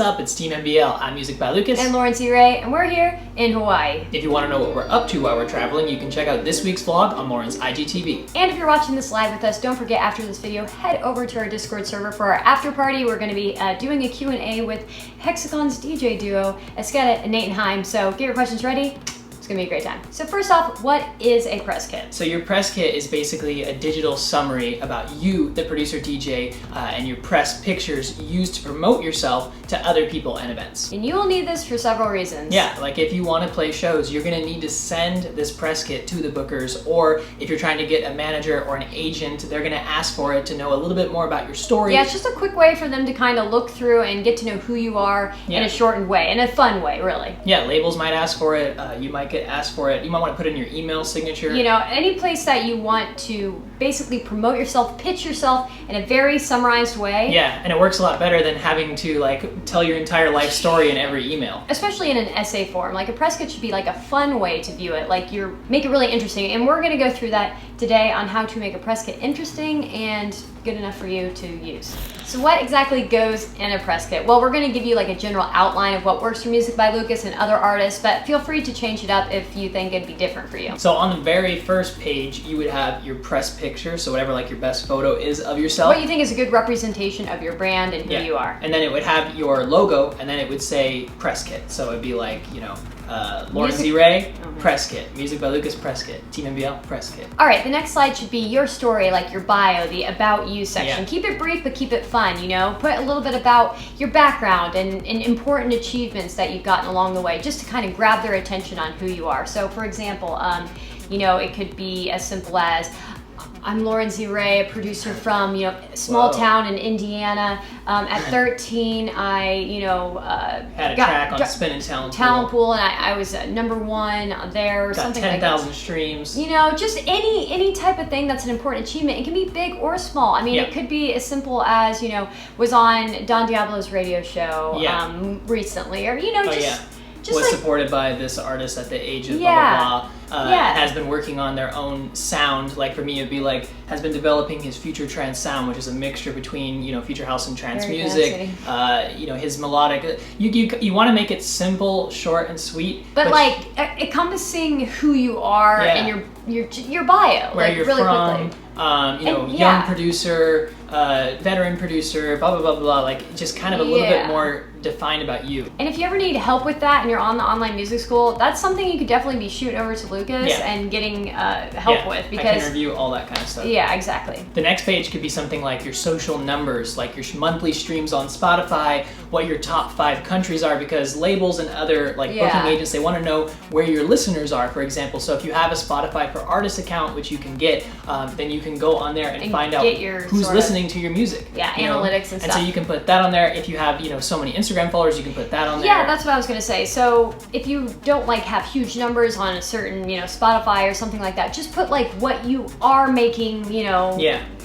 What's up? It's Team MBL. I'm Music by Lucas. And Lauren C. Ray, and we're here in Hawaii. If you want to know what we're up to while we're traveling, you can check out this week's vlog on Lauren's IGTV. And if you're watching this live with us, don't forget after this video, head over to our Discord server for our after party. We're going to be doing a Q&A with Hexagon's DJ duo, Esketa and Nate and Heim. So get your questions ready. It's gonna be a great time. So first off, what is a press kit? So your press kit is basically a digital summary about you, the producer DJ, and your press pictures used to promote yourself to other people and events. And you will need this for several reasons. Yeah, like if you want to play shows, you're gonna need to send this press kit to the bookers, or if you're trying to get a manager or an agent, they're gonna ask for it to know a little bit more about your story. Yeah, it's just a quick way for them to kind of look through and get to know who you are in a shortened way, in a fun way, really. Yeah, labels might ask for it, you might get asked for it. You might want to put it in your email signature. You know, any place that you want to basically promote yourself, pitch yourself in a very summarized way. Yeah, and it works a lot better than having to like tell your entire life story in every email. Especially in an essay form. Like a press kit should be like a fun way to view it. Like make it really interesting. And we're going to go through that today on how to make a press kit interesting and good enough for you to use. So what exactly goes in a press kit? Well, we're going to give you like a general outline of what works for Music by Lucas and other artists, but feel free to change it up if you think it'd be different for you. So on the very first page, you would have your press picture, so whatever like your best photo is of yourself. What you think is a good representation of your brand and who you are. And then it would have your logo, and then it would say press kit. So it'd be like, you know, Lauren Z. Ray, press kit. Music by Lucas, press kit. Team MBL, press kit. All right, the next slide should be your story, like your bio, the about you section. Keep it brief, but keep it fun, you know? Put a little bit about your background and important achievements that you've gotten along the way, just to kind of grab their attention on who you are. So for example, you know, it could be as simple as, I'm Lauren Z. Ray, a producer from, you know, a small town in Indiana. At 13, I, you know, had a track on Spin and Talent Pool, and I was #1 there, or something like that. 10,000 streams. You know, just any type of thing that's an important achievement. It can be big or small. I mean, it could be as simple as, you know, was on Don Diablo's radio show recently, or, you know, just was like, supported by this artist at the age of blah blah blah. Has been working on their own sound. Like for me, it'd be like has been developing his future trance sound, which is a mixture between, you know, future house and trance music. You know, his melodic. You want to make it simple, short, and sweet, but like encompassing who you are and your bio, where like you're really from. quickly. You know, young producer, veteran producer, blah blah blah blah. Like just kind of a little bit more defined about you. And if you ever need help with that and you're on the online music school, that's something you could definitely be shooting over to Lucas and getting help with, because I can review all that kind of stuff. Yeah, exactly. The next page could be something like your social numbers, like your monthly streams on Spotify, what your top 5 countries are, because labels and other like booking agents, they want to know where your listeners are, for example. So if you have a Spotify for Artists account, which you can get, then you can go on there and find out who's listening to your music. Yeah, analytics and stuff. And so you can put that on there. If you have, you know, so many Instagram followers, you can put that on there. Yeah, that's what I was gonna say. So if you don't like have huge numbers on a certain, you know, Spotify or something like that, just put like what you are making, you know,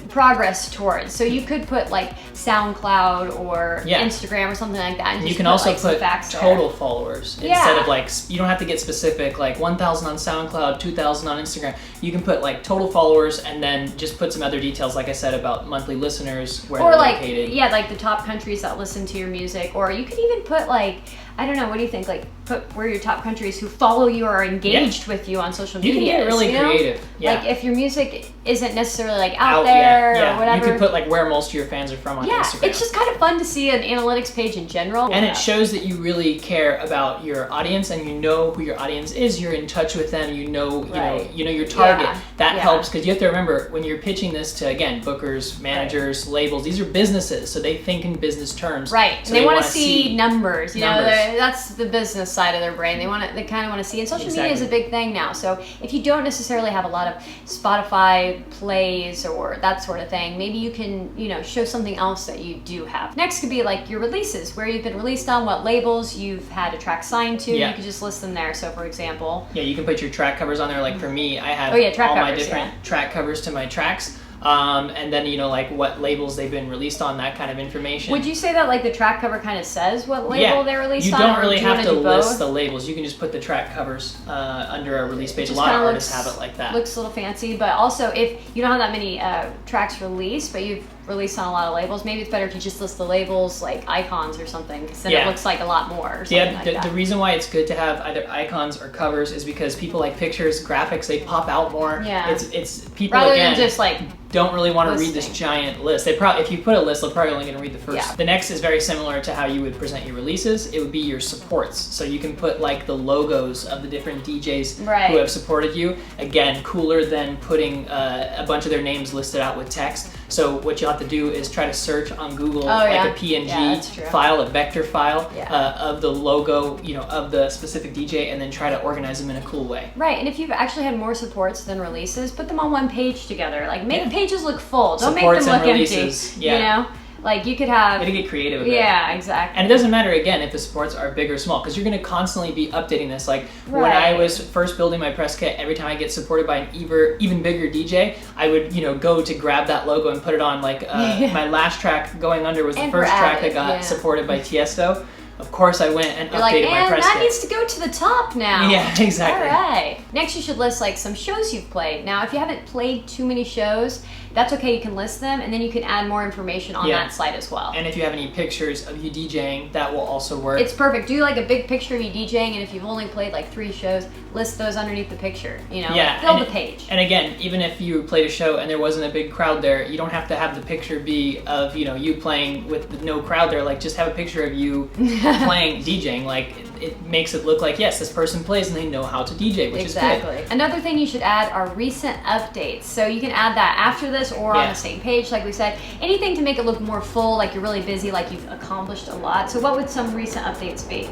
progress towards. So you could put like SoundCloud or Instagram or something like that. And you can also put total followers instead of like, you don't have to get specific, like 1,000 on SoundCloud, 2,000 on Instagram. You can put like total followers and then just put some other details, like I said, about monthly listeners, where they're located. Yeah, like the top countries that listen to your music. Or you could even put like, I don't know, what do you think? Like put where your top countries who follow you or are engaged with you on social media. You can get really creative. Like if your music isn't necessarily like out there or whatever. You can put like where most of your fans are from on Instagram. It's just kind of fun to see an analytics page in general. And it shows that you really care about your audience and you know who your audience is. You're in touch with them. You know your target. That helps, because you have to remember when you're pitching this to, again, bookers, managers, labels. These are businesses, so they think in business terms. Right. So they want to see numbers. You know, that's the business side of their brain. They kind of want to see. And social media is a big thing now. So if you don't necessarily have a lot of Spotify plays or that sort of thing, maybe you can, you know, show something else that you do have. Next could be like your releases, where you've been released on, what labels you've had a track signed to. You could just list them there. So for example, you can put your track covers on there. Like for me, I have all my different track covers to my tracks. And then, you know, like what labels they've been released on, that kind of information. Would you say that like the track cover kind of says what label they're released on? You don't really have to list the labels. You can just put the track covers under a release page. A lot of artists have it like that. Looks a little fancy, but also if you don't have that many tracks released, but you've released on a lot of labels. Maybe it's better if you just list the labels like icons or something, because then it looks like a lot more or something like that. The reason why it's good to have either icons or covers is because people like pictures, graphics, they pop out more. Yeah. It's people, rather again, than just like don't really want to listing. read this giant list. They probably, if you put a list, they're probably only going to read the first. Yeah. The next is very similar to how you would present your releases. It would be your supports. So you can put like the logos of the different DJs who have supported you. Again, cooler than putting a bunch of their names listed out with text. So what you'll have to do is try to search on Google like a PNG file, a vector file of the logo, you know, of the specific DJ, and then try to organize them in a cool way. Right, and if you've actually had more supports than releases, put them on one page together. Like, make pages look full. Don't Supports make them look releases, empty. You know? Like, you could have... You gotta get creative with it. Yeah, exactly. And it doesn't matter, again, if the supports are big or small, because you're going to constantly be updating this. Like, when I was first building my press kit, every time I get supported by an even bigger DJ, I would, you know, go to grab that logo and put it on. Like, my last track, Going Under, was the first track that got supported by Tiesto. Of course, I went and updated my press kit. That needs to go to the top now. Yeah, exactly. All right. Next, you should list like some shows you've played. Now, if you haven't played too many shows, that's okay. You can list them, and then you can add more information on that site as well. And if you have any pictures of you DJing, that will also work. It's perfect. Do like a big picture of you DJing, and if you've only played like 3 shows, list those underneath the picture. You know, like, fill the page. And again, even if you played a show and there wasn't a big crowd there, you don't have to have the picture be of, you know, you playing with no crowd there. Like, just have a picture of you playing, DJing. Like, it makes it look like, yes, this person plays and they know how to DJ, which is good. Another thing you should add are recent updates. So you can add that after this or on the same page, like we said. Anything to make it look more full, like you're really busy, like you've accomplished a lot. So what would some recent updates be,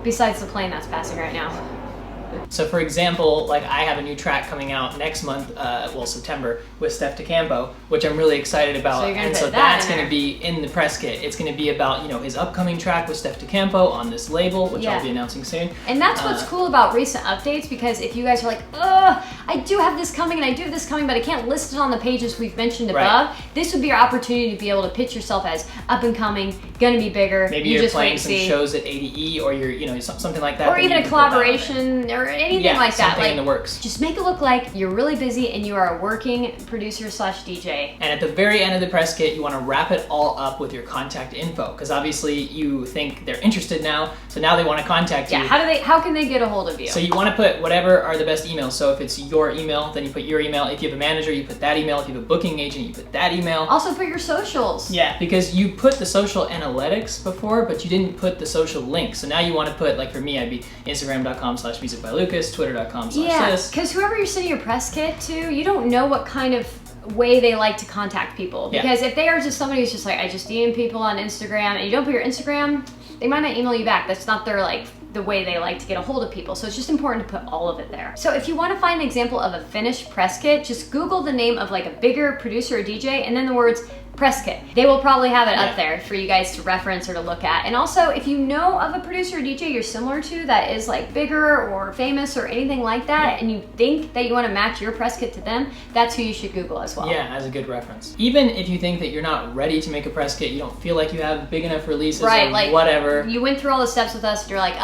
besides the plane that's passing right now? So for example, like I have a new track coming out next month, well, September, with Steph DeCampo, which I'm really excited about. And so that's going to be in the press kit. It's going to be about, you know, his upcoming track with Steph DeCampo on this label, which I'll be announcing soon. And that's what's cool about recent updates, because if you guys are like, I do have this coming and I do have this coming, but I can't list it on the pages we've mentioned above, this would be your opportunity to be able to pitch yourself as up and coming, going to be bigger. Maybe you're playing some shows at ADE, or you're, you know, something like that. Or even a collaboration or anything like that. Like, in the works. Just make it look like you're really busy and you are a working producer slash DJ. And at the very end of the press kit, you want to wrap it all up with your contact info, because obviously you think they're interested now, so now they want to contact you. Yeah, how can they get a hold of you? So you want to put whatever are the best emails. So if it's your email, then you put your email. If you have a manager, you put that email. If you have a booking agent, you put that email. Also put your socials. Yeah, because you put the social analytics before, but you didn't put the social links. So now you want to put, like for me, I'd be Instagram.com/musicbyLukas, Twitter.com/this. Yeah, because whoever you're sending your press kit to, you don't know what kind of way they like to contact people. Because if they are just somebody who's just like, I just DM people on Instagram, and you don't put your Instagram, they might not email you back. That's not their, like, the way they like to get a hold of people. So it's just important to put all of it there. So if you want to find an example of a finished press kit, just Google the name of like a bigger producer or DJ and then the words press kit. They will probably have it up there for you guys to reference or to look at. And also, if you know of a producer or DJ you're similar to that is like bigger or famous or anything like that, and you think that you want to match your press kit to them, that's who you should Google as well. Yeah, as a good reference. Even if you think that you're not ready to make a press kit, you don't feel like you have big enough releases or like whatever. You went through all the steps with us and you're like,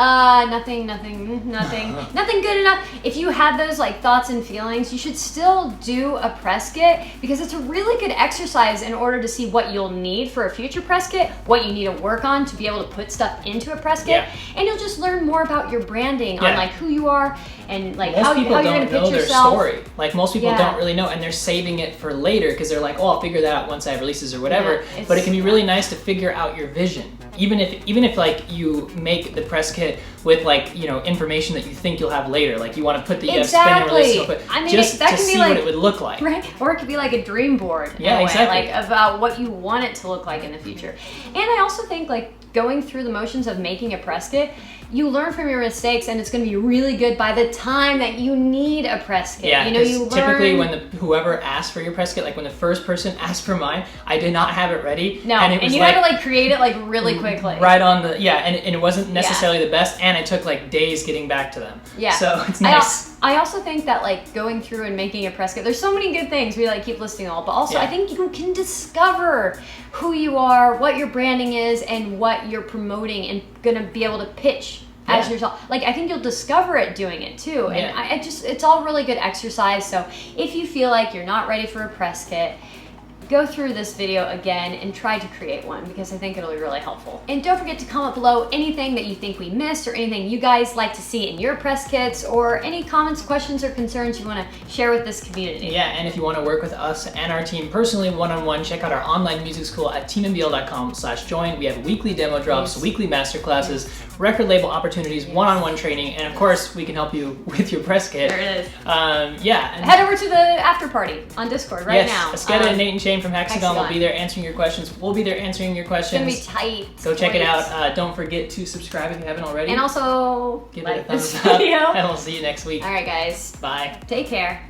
nothing good enough. If you had those like thoughts and feelings, you should still do a press kit, because it's a really good exercise in order to see what you'll need for a future press kit, what you need to work on to be able to put stuff into a press kit, and you'll just learn more about your branding on like who you are and like how you're going to pitch yourself. Story. Like most people don't really know, and they're saving it for later because they're like, oh, I'll figure that out once I have releases or whatever. But it can be really nice to figure out your vision. Even if like you make the press kit with like, you know, information that you think you'll have later, like you want to put the spin release, just to see what it would look like. Right? Or it could be like a dream board. Yeah, exactly. Like about what you want it to look like in the future. And I also think like going through the motions of making a press kit, you learn from your mistakes, and it's going to be really good by the time that you need a press kit. Yeah, you know, you learn. Typically when whoever asked for your press kit, like when the first person asked for mine, I did not have it ready. No, and you had to like create it like really quickly. Right on the, and it wasn't necessarily the best, and it took like days getting back to them. Yeah. So it's nice. I also think that like going through and making a press kit, there's so many good things, we like keep listing all, but also I think you can discover who you are, what your branding is, and what you're promoting and gonna be able to pitch as yourself. Like I think you'll discover it doing it too. And it's all really good exercise. So if you feel like you're not ready for a press kit, go through this video again and try to create one, because I think it'll be really helpful. And don't forget to comment below anything that you think we missed, or anything you guys like to see in your press kits, or any comments, questions, or concerns you want to share with this community. Yeah, and if you want to work with us and our team personally one-on-one, check out our online music school at teammbl.com/join. We have weekly demo drops, weekly masterclasses, record label opportunities, one-on-one training, and of course we can help you with your press kit. There it is. Yeah. Head over to the after party on Discord right now. Yes, Askeda and Nate and Shane from Hexagon will be there answering your questions. We'll be there answering your questions. It's gonna be tight. Go check it out. Don't forget to subscribe if you haven't already. And also give like it a thumbs this up. video. And we'll see you next week. All right, guys. Bye. Take care.